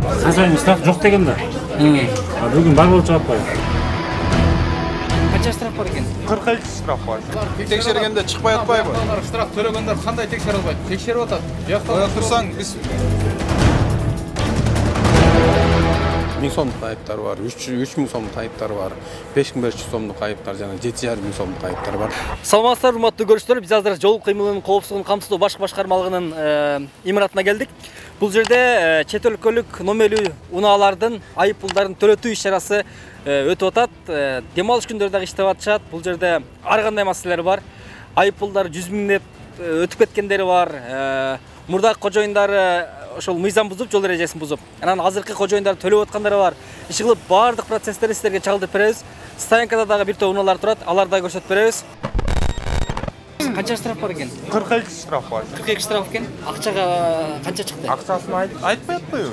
Казайын штраф жоқ деген да. Бүгін бар болып шығып қой. Қанша штраф бар екен? 42 штраф бар. Тексергенде шықпай атпайбы? Штраф төлегендер қандай тексеріп албайды? Тексеріп атады. Ояқ тұрсаң, біз 1000 сомдық айыптар бар, 3000 сомдық айыптар бар, 5500 сомдық айыптар, жана 7500 сомдық айыптар бар. Саламатсыздар, урматтуу көрүүчүлөр, биз азыр жол кыймылынын коопсуздугун камсыздоо башкы башкармалыгынын имаратына келдик. Бул жерде чет өлкөлүк номерлүү унаалардын айып пулдарын төлөтүү иш-чарасы өтүп атат. Демалыш күндөрү дагы иштеп атышат. Бул жерде ар кандай маселелер бар. Айып пулдар 100 миңдеп өтүп кеткендери бар. Мурдак кожоюндары ошол мыйзам бузуп, жол эрежесин бузуп, анан азыркы кожоюндар төлөп аткандары бар. Иши кылып баардык процесстерди сиздерге чагылдырып беребиз. Стоянкада дагы бир топ унаалар турат, аларды да көрсөтүп беребиз. Канча штраф бар экен? 42 штраф бар. 42 штраф экен. Акчага канча чыкты? Акчасын айтпай атпайбы?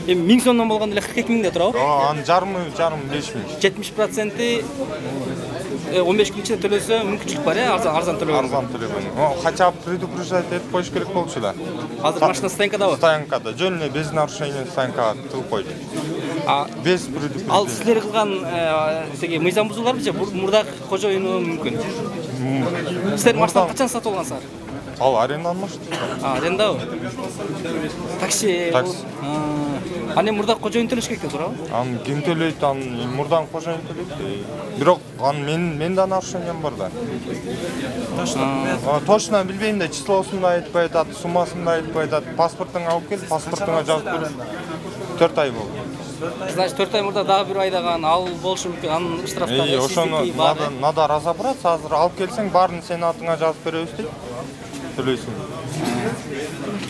1000 сомдон болгондо эле 42 миңде турабы? Анын жарымы 5000. 70% 15 күн ичинде төлөсө мүмкүнчүлүк бар, арзан төлөгөн. Арзан төлөгөн. Хотя бы предупреждать этип коюш керек болчу да. Азыр машина стоянкадабы? Стоянкада. Жөн эле без нарушения стоянкага тыгып койду. Без предупреждения. Ал силер кылган теги мыйзам бузууларбы же мурдак кожоюну мүмкүн? Силер машинаны качан сатып алгансыздар? Ал аренда алмашты. Арендабы? Такси. Аны мурдак кожоюн төлөш керек турабы? Аны ким төлөйт? Аны мурдан кожоюн төлөйт. Бирок аны мен да нарушением бар да. Точно билбейм да, числосун да айтпай атат, суммасын да айтпай атат. Паспортуңа алып кел, паспортуңа жазып бер. 4 ай болду. Значит, 4 ай мурда дагы бир айдаган ал болушу мүмкүн. Анын штрафтары ошону надо разобраться. Азыр алып келсең, баарын сенин атыңа жазып беребиз дейт. Төлөйсүң.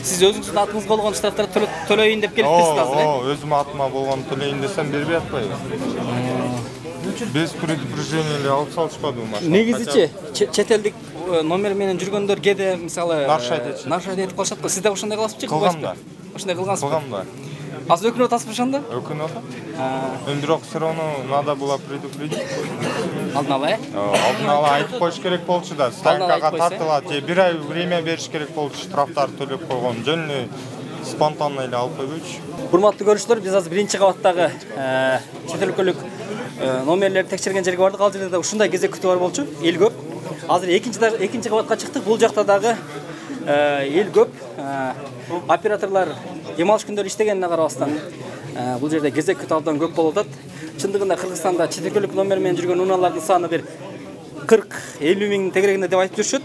Сиз өзүңүздүн атыңызга болгон штрафтарды төлөйүн деп келиптирсиз азыр, өзүм атыма болгон төлөйүн десем бербей атпайбы? Без предупреждения эле алып салышпадыбы машина? Негизичи чет элдик номер менен жүргөндөр кээде мисалы нарушать этип калышат го. Сиз да ошондой кыласызбы? Кылгам да. Ошондой кылгансызбы? Кылгам да. Азыр өкүнүп атасызбы ошондо? Өкүнүп атам. Бирок все равно надо было предупредить. Алдын ала, Алдын ала айтып коюш керек болчу да. Стоянкага тартылат же 1 ай время бериш керек болчу, штрафтарды төлөп койгон. Жөн эле спонтанно эле алып койбойчу. Урматтуу көрүүчүлөр, биз азыр биринчи кабаттагы чет өлкөлүк номерлерди текшерген жерге бардык. Ал жерде да ушундай кезек күтүү бар болчу. Эл көп. Азыр экинчи кабатка чыктык. Бул жакта дагы эл көп. Операторлар демалыш күндөрү иштегенине карабастан бул жерде кезек күтүү абдан көп болуп атат. Чындыгында Кыргызстанда чет өлкөлүк номер менен жүргөн унаалардын саны бир 40-50 миң тегерегинде деп айтып жүрүшөт.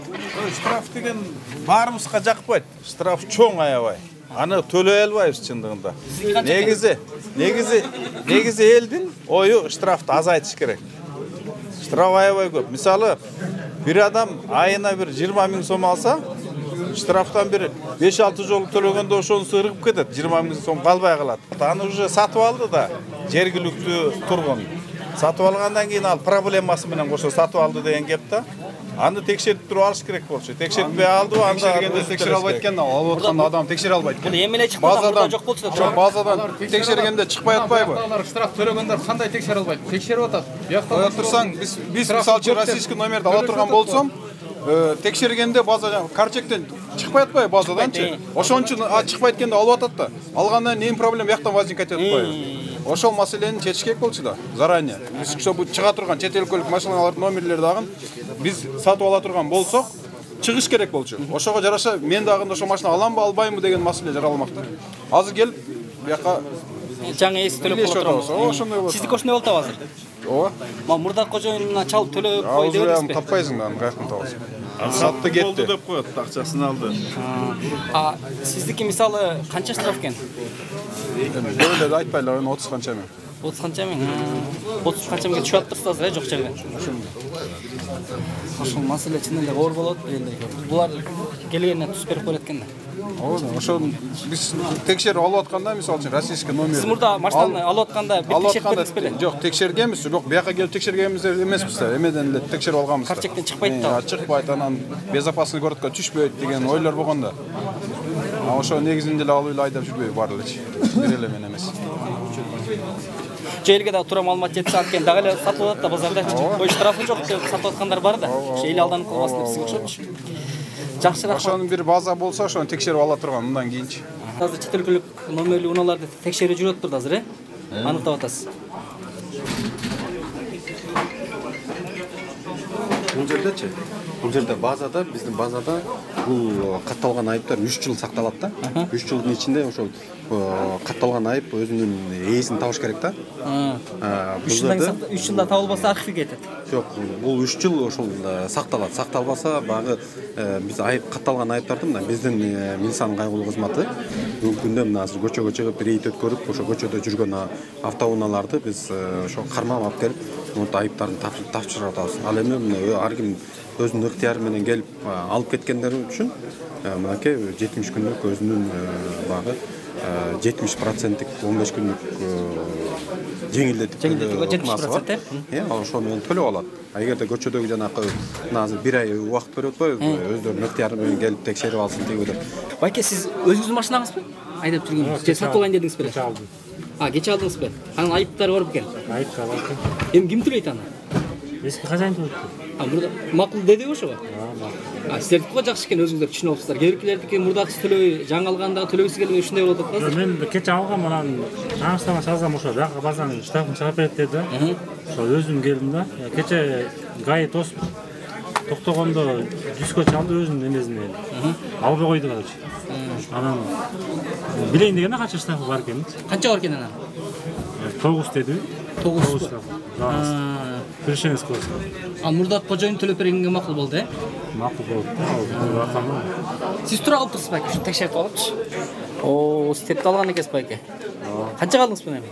Штраф деген баарыбызга жакпайт. Штраф чоң аябай. Аны төлөй албайбыз чындыгында. Негизи элдин ою штрафты азайтыш керек. Штраф аябай көп. Мисалы, бир адам айына бир 20 миң сом алса, штрафтан бир 5-6 жолу төлөгөндө ошонусу ыргып кетет, 20 миң сом калбай калат. Аны уже сатып алды да, жергиликтүү тургун. Сатып алгандан кийин ал проблемасы менен кошо сатып алды деген кеп да. Аны текшерип туруп алыш керек болчу. Текшертпей алдыбы, анда текшере албайт экен, алып аткан адам текшере албайт. Бул эмеле чыкпаса мурда жок болчу да. Базадан текшергенде чыкпай атпайбы? Штраф төлөгөндөр кандай текшере албайт? Текшерип атат. Ояк турсаң, биз мисалы российский номерди ала турган болсом, текшергенде база карчектен чыкпай атпайбы базаданчы? Ошон үчүн чыкпайт экенде алып атат да. Алгандан кийин проблема бияктан возникать этип атпайбы? Ошол маселени чечиш керек болчу да, заранее. Биз чтобы чыга турган чет өлкөлүк машиналардын номерлери дагы биз сатып ала турган болсок, чыгыш керек болчу. Ошого жараша мен дагы ошол машина аламбы, албаймбы деген маселе жараламакта. Азыр келип бияка жаңы эс төлөп отурабыз. Ошондой болот. Сиздики ошондой болуп атабы азыр? Ооба. Мурдак кожоюнуна чалып төлөп кой деп элесизби? Таппайсың да, аны каяктан табасың? Сатты кетти деп коет, акчасын алды. Сиздики мисалы канча штраф экен? Бөлөдө айтпайлы, 30 канча миң. 30 канча миң? 30 канча миңге түшүп атыпсыз азыр, жок жерге. Ошол маселе чын эле оор болот эле. Булар келгенине туз берип коет экен да. Ооба, ошол биз текшерип алып атканда, мисалы үчүн российский номер. Сиз мурда машинаны алып атканда бир текшерип бердиңиз беле? Жок, текшергенбиз, бирок бияка келип текшергенбиз эмеспиз да. Эмеден эле текшерип алганбыз. Карчектен чыкпайт да. Чыкпайт, анан безопасный городко түшпөйт деген ойлор болгон да. Ошо негизинде эле алып эле айдап жүрбөй бар элечи. Бир эле мен эмес. Желге да туура маалымат жетсе анткени дагы эле сатып атат да базарда. Ой, штрафы жок деп сатып аткандар бар да. Ошо эл алданып калбасын деп сизге окшотчу. Жакшыраак. Ошонун бир база болсо, ошону текшерип ала турган мындан кийинчи. Азыр чет өлкөлүк номерлүү унааларды текшерүү жүрүп атпырды азыр, аныктап атасыз. Бул жерде базада, биздин базада бул катталган айыптар 3 жыл сакталат да. 3 жылдын ичинде ошол катталган айып өзүнүн ээсин табыш керек да. 3 жылда табылбаса архивге кетет. Жок, бул 3 жыл ошол сакталат. Сакталбаса багы биз айып катталган айыптарды мына биздин милициянын кайгылуу кызматы бүгүнкү күндө мына азыр көчөгө чыгып рейд өткөрүп, ошо көчөдө жүргөн автоунааларды биз ошо кармап алып келип, мынтип айыптарды тапшырып атабыз. Ал эми ар ким өзүнүн ыктыяры менен келип алып кеткендер үчүн мынакей 70 күндүк өзүнүн багы 70%-тик 15 күндүк жеңилдетип жеңилдетүүгө 70%. Ошо менен төлөп алат. Эгерде көчөдөгү жанакы азыр 1 ай убакыт берип атпайбы, өздөрүнүн ыктыяры менен келип текшерип алсын тигиби деп. Байке, сиз өзүңүздүн машинаңызбы? Айдап жүргөнүңүз же сатып алайын дедиңиз беле? Кече алдыңызбы? Анын айыптары бар бекен? Айыптар бар экен. Эми ким төлөйт аны? Эски хозяин төлөйт. Мурда макул деди ошого? Сиздердики го жакшы экен, өзүңүздөр түшүнүп алыпсыздар. Кээбиркилердики мурдакысы төлөбөй, жаңы алгандагы төлөбөйсү келбей ушундай болуп атат да. Мен кече алгам, анан тааныштарыма чалсам ошо бияка базанын штрафын чыгап берет деди да. Ошо өзүм келдим да. Кече гай тосуп токтогондо дискө чалды өзүнүн эмесине. Албай койду короче. Анан билейин дегенде канча штрафы бар экен. Канча бар экен анан? 9 деди. 9 штраф. Беришеңиз көрсө. Мурда кожоюн төлөп бергенге макул болду, Макул болду. Ракамы. Сиз тура калып турсуз байке, ушу текшерип алыпчы. Степти алган экенсиз байке. Канча калдыңыз менен?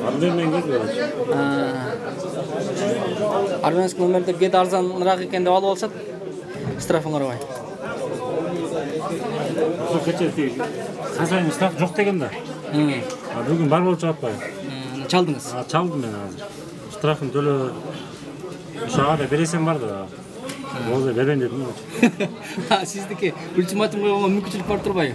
Арменмен келди. Арменский номерде кээде арзаныраак экен деп алып алышат. Штрафын карабай. Ошо кече хозяин штраф жок деген да. Бүгүн бар болуп чыгып атпайбы? Чалдыңыз? Чалдым мен азыр. Штрафын төлөп ошого да бересем бар да. Болду бербейм дедим. Сиздики ультиматум койгонго мүмкүнчүлүк бар турбайбы?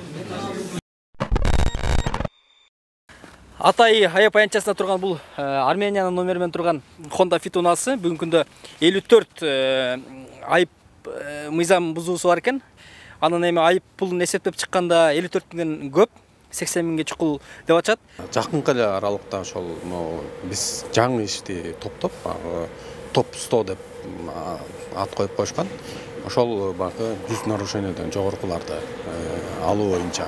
Атай аяп аянтчасында турган бул Армениянын номери менен турган Honda Fit унасы бүгүнкү күндө 54 айып мыйзам бузуусу бар экен. Анын эми айып пулун эсептеп чыкканда 54 көп, 80 миңге чукул деп атышат. Жакынкы эле аралыкта ошол биз жаңы ишти топтоп, топ 100 деп ат коюп коюшкан. Ошол багы 100 нарушениеден жогоркуларды алуу боюнча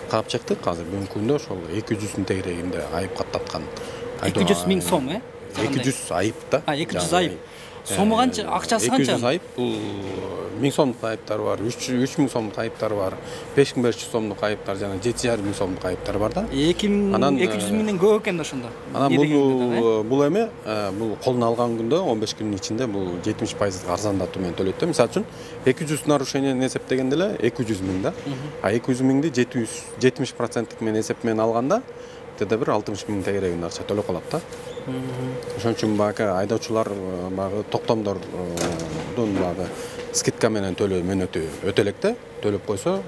каап чыктык. Азыр бүгүнкү күндө ошол 200-дун тегерегинде айып каттаткан. 200 миң сом, 200 айып да. 200 айып. Сому канча, акчасы канча? 200 айып, бул 1000 сомдук айыптар бар, 3000 сомдук айыптар бар, 5500 сомдук айыптар жана 7500 сомдук айыптар бар да. 200 миңден көп экен да ошондо. Анан бул эми бул колуна алган күндө 15 күндүн ичинде бул 70% арзандатуу менен төлөйт да. Мисалы үчүн 200 нарушениени эсептегенде эле 200 миң да. 200 миңди 70% менен эсеп менен алганда деде бир 60 миң тегерегинде акча төлөп калат да. Ошон үчүн багы айдоочулар багы токтомдордун багы скидка менен төлөө мөөнөтү өтө элек да. Төлөп койсо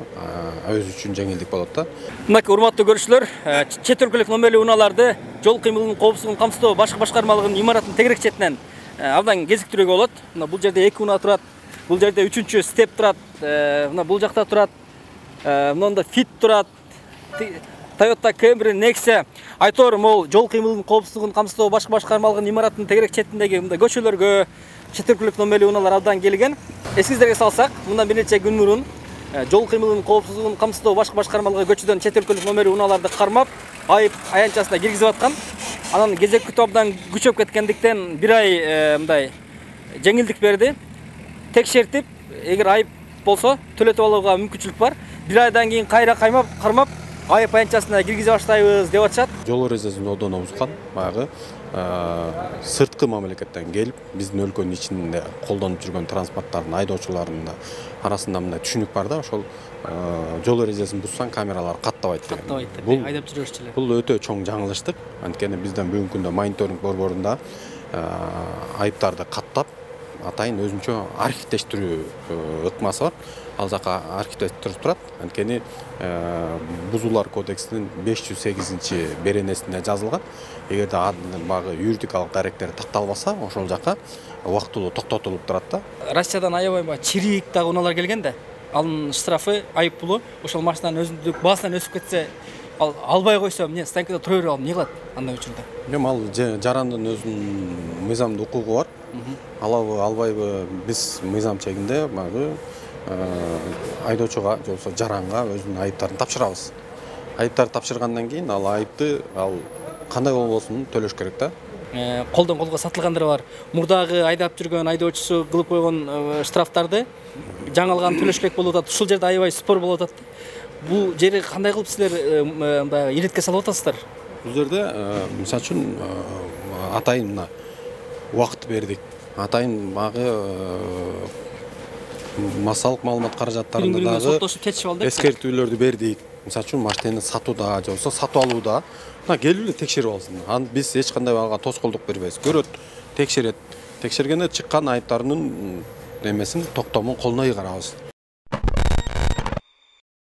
өзү үчүн жеңилдик болот да. Мынакей урматтуу көрүүчүлөр, чет өлкөлүк номерлүү унааларды жол кыймылынын коопсуздугун камсыздоо башкы башкармалыгынын имаратынын тегерек четинен абдан кезиктирүүгө болот. Мына бул жерде 2 унаа турат, бул жерде 3-чү степ турат, мына бул жакта турат, мында Fit турат, Toyota Camry, Nexia. Айтор мол жол кыймылынын коопсуздугун камсыздоо башкы башкармалыгынын имаратынын тегерек четиндеги мындай көчөлөргө чет өлкөлүк номерлүү унаалар абдан келген. Эсиңиздерге салсак, мындан бир нече күн мурун жол кыймылынын коопсуздугун камсыздоо башкы башкармалыгы көчөдөн чет өлкөлүк номерлүү унааларды кармап, айып аянтчасына киргизип аткан. Анан кезек күтүү абдан күчөп кеткендиктен 1 ай мындай жеңилдик берди. Текшертип, эгер айып болсо төлөтүп алууга мүмкүнчүлүк бар. 1 айдан кийин кайра кармап айып аянтчасына киргизе баштайбыз деп атышат. Жол эрежесин одоно бузган багы сырткы мамлекеттен келип, биздин өлкөнүн ичинде колдонуп жүргөн транспорттардын айдоочуларынын арасында мындай түшүнүк бар да, ошол жол эрежесин бузсаң камералар каттабайт деген. Бул айдап жүрөчүлөр. Бул өтө чоң жаңылыштык. Анткени бизден бүгүнкү күндө мониторинг борборунда айыптарды каттап, атайын өзүнчө архивдештирүү ыкмасы бар. Ал жака архивдештирип турат. Анткени бузуулар кодексинин 508 беренесинде жазылган. Эгерде багы юридикалык даректер такталбаса, ошол жака убактылуу токтотулуп турат да. Россиядан аябай чирик дагы унаалар келген да. анын штрафы, айып пулу ошол машинанын өзүндүк баасынан өсүп кетсе, албай койсо, эмне станкада тура берип алып эмне кылат андай учурда? Ал жарандын өзүнүн мыйзамдуу укугу бар. Алабы, албайбы, биз мыйзам чегинде баягы айдоочуга же болбосо жаранга өзүнүн айыптарын тапшырабыз. Айыптарды тапшыргандан кийин ал айыпты кандай болбосун төлөш керек да. Колдон колго сатылгандар бар. Мурдагы айдап жүргөн айдоочусу кылып койгон штрафтарды жаңылган төлөш керек болуп атат. Ушул жерде аябай спор болуп атат. Бул жери кандай кылып силер мындай иретке салып атасыздар? Бул жерде мисалы үчүн атайын мына убакыт бердик. Атайын багы массалык маалымат каражаттарында дагы эскертүүлөрдү бердик. Мисалы үчүн машинени сатууда же болбосо сатып алууда келип эле текшерип алсын. Биз эч кандай ага тоскоолдук бербейбиз. Көрөт, текшерет. Текшергенде чыккан айыптарынын немесин, токтомун колуна карабыз.